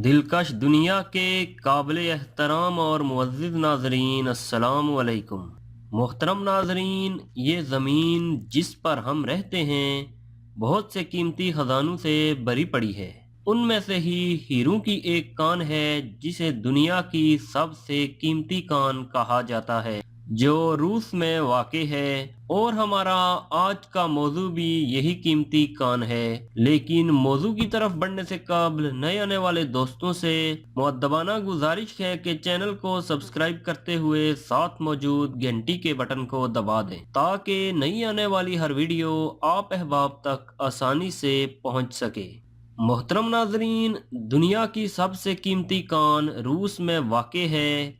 دلکش دنیا کے قابل احترام اور معزز ناظرین، السلام علیکم۔ محترم ناظرین، یہ زمین جس پر ہم رہتے ہیں بہت سے قیمتی خزانوں سے بھری پڑی ہے۔ ان میں سے ہی ہیروں کی ایک کان ہے جسے دنیا کی سب سے قیمتی کان کہا جاتا ہے، جو روس میں واقع ہے، اور ہمارا آج کا موضوع بھی یہی قیمتی کان ہے۔ لیکن موضوع کی طرف بڑھنے سے قبل نئے آنے والے دوستوں سے مؤدبانہ گزارش ہے کہ چینل کو سبسکرائب کرتے ہوئے ساتھ موجود گھنٹی کے بٹن کو دبا دیں تاکہ نئی آنے والی ہر ویڈیو آپ احباب تک آسانی سے پہنچ سکے۔ محترم ناظرین، دنیا کی سب سے قیمتی کان روس میں واقع ہے،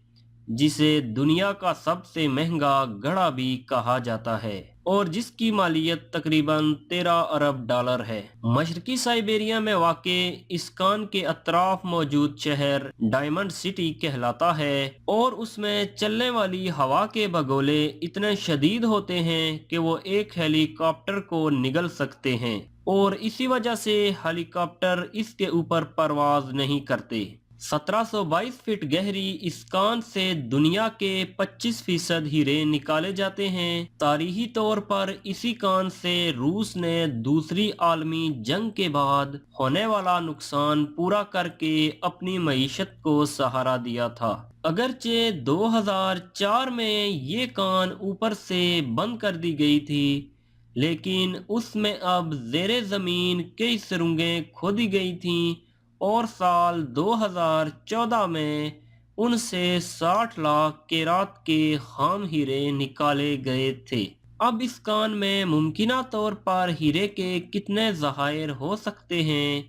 جسے دنیا کا سب سے مہنگا گڑھا بھی کہا جاتا ہے اور جس کی مالیت تقریباً 13 ارب ڈالر ہے۔ مشرقی سائبیریا میں واقع اس کان کے اطراف موجود شہر ڈائمنڈ سٹی کہلاتا ہے، اور اس میں چلنے والی ہوا کے بگولے اتنے شدید ہوتے ہیں کہ وہ ایک ہیلی کاپٹر کو نگل سکتے ہیں، اور اسی وجہ سے ہیلی کاپٹر اس کے اوپر پرواز نہیں کرتے۔ 1722 فٹ گہری اس کان سے دنیا کے 25% ہیرے نکالے جاتے ہیں۔ تاریخی طور پر اسی کان سے روس نے دوسری عالمی جنگ کے بعد ہونے والا نقصان پورا کر کے اپنی معیشت کو سہارا دیا تھا۔ اگرچہ 2004 میں یہ کان اوپر سے بند کر دی گئی تھی، لیکن اس میں اب زیر زمین کئی سرنگیں کھودی گئی تھیں، اور سال 2014 میں ان سے 60 لاکھ کیرات کے خام ہیرے نکالے گئے تھے۔ اب اس کان میں ممکنہ طور پر ہیرے کے کتنے ذخائر ہو سکتے ہیں،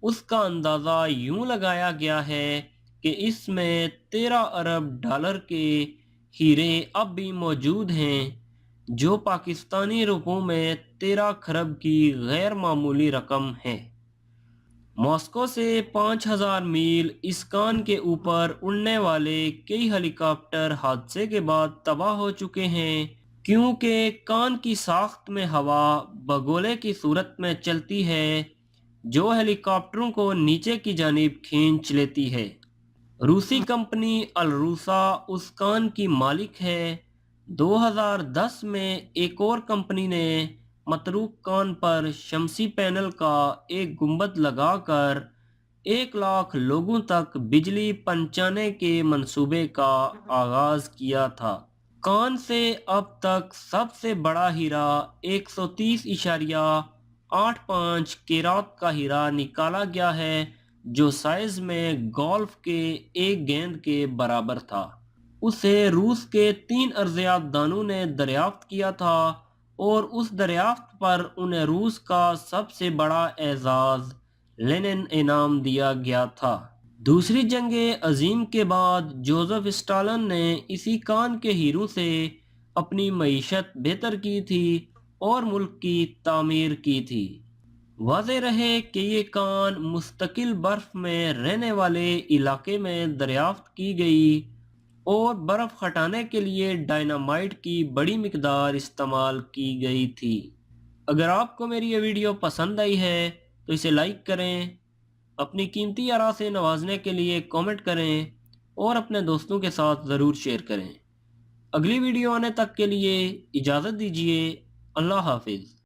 اس کا اندازہ یوں لگایا گیا ہے کہ اس میں 13 ارب ڈالر کے ہیرے اب بھی موجود ہیں، جو پاکستانی روپوں میں 13 کھرب کی غیر معمولی رقم ہے۔ ماسکو سے 5000 میل اس کان کے اوپر اڑنے والے کئی ہیلی کاپٹر حادثے کے بعد تباہ ہو چکے ہیں، کیونکہ کان کی ساخت میں ہوا بگولے کی صورت میں چلتی ہے جو ہیلی کاپٹروں کو نیچے کی جانب کھینچ لیتی ہے۔ روسی کمپنی الروسا اس کان کی مالک ہے۔ 2010 میں ایک اور کمپنی نے متروک کان پر شمسی پینل کا ایک گنبد لگا کر 1 لاکھ لوگوں تک بجلی پہنچانے کے منصوبے کا آغاز کیا تھا۔ کان سے اب تک سب سے بڑا ہیرا 130.85 کیرات کا ہیرا نکالا گیا ہے، جو سائز میں گولف کے ایک گیند کے برابر تھا۔ اسے روس کے 3 ارضیات دانوں نے دریافت کیا تھا، اور اس دریافت پر انہیں روس کا سب سے بڑا اعزاز لینن انعام دیا گیا تھا۔ دوسری جنگ عظیم کے بعد جوزف اسٹالن نے اسی کان کے ہیروں سے اپنی معیشت بہتر کی تھی اور ملک کی تعمیر کی تھی۔ واضح رہے کہ یہ کان مستقل برف میں رہنے والے علاقے میں دریافت کی گئی، اور برف ہٹانے کے لیے ڈائنامائٹ کی بڑی مقدار استعمال کی گئی تھی۔ اگر آپ کو میری یہ ویڈیو پسند آئی ہے تو اسے لائک کریں، اپنی قیمتی آراء سے نوازنے کے لیے کامنٹ کریں، اور اپنے دوستوں کے ساتھ ضرور شیئر کریں۔ اگلی ویڈیو آنے تک کے لیے اجازت دیجیے۔ اللہ حافظ۔